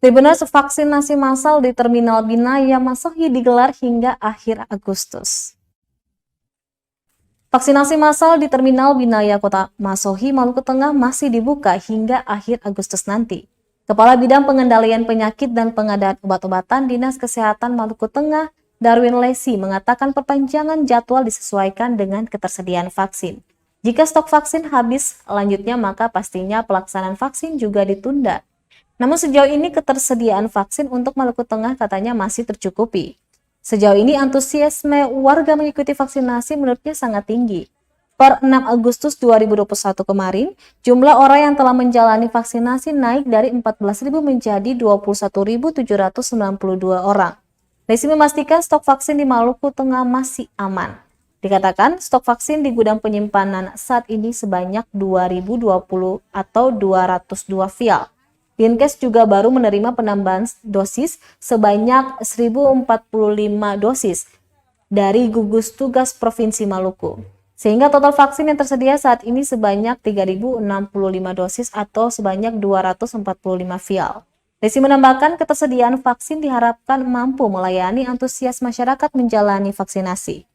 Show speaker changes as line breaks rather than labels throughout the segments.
Tribunasi vaksinasi massal di Terminal Binaya Masohi digelar hingga akhir Agustus. Vaksinasi massal di Terminal Binaya Kota Masohi, Maluku Tengah masih dibuka hingga akhir Agustus nanti. Kepala Bidang Pengendalian Penyakit dan Pengadaan Obat-obatan Dinas Kesehatan Maluku Tengah, Darwin Lesi, mengatakan perpanjangan jadwal disesuaikan dengan ketersediaan vaksin. Jika stok vaksin habis lanjutnya, maka pastinya pelaksanaan vaksin juga ditunda. Namun sejauh ini ketersediaan vaksin untuk Maluku Tengah katanya masih tercukupi. Sejauh ini antusiasme warga mengikuti vaksinasi menurutnya sangat tinggi. Per 6 Agustus 2021 kemarin, jumlah orang yang telah menjalani vaksinasi naik dari 14.000 menjadi 21.792 orang. Lesi memastikan stok vaksin di Maluku Tengah masih aman. Dikatakan stok vaksin di gudang penyimpanan saat ini sebanyak 2020 atau 202 vial. Dinkes juga baru menerima penambahan dosis sebanyak 1.045 dosis dari gugus tugas Provinsi Maluku. Sehingga total vaksin yang tersedia saat ini sebanyak 3.065 dosis atau sebanyak 245 vial. Lesi menambahkan ketersediaan vaksin diharapkan mampu melayani antusias masyarakat menjalani vaksinasi.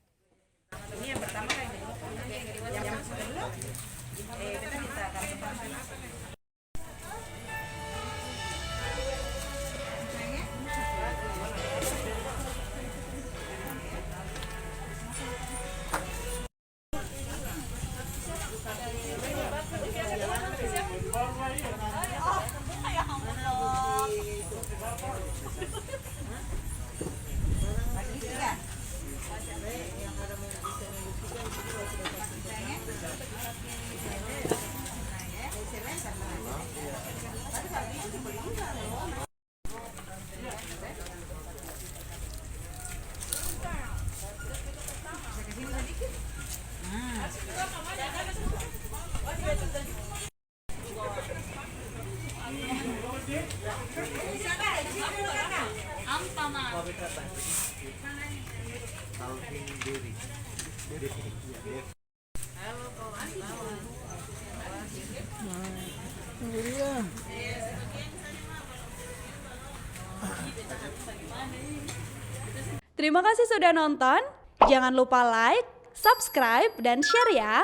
Terima kasih sudah nonton. Jangan lupa like, subscribe, dan share ya.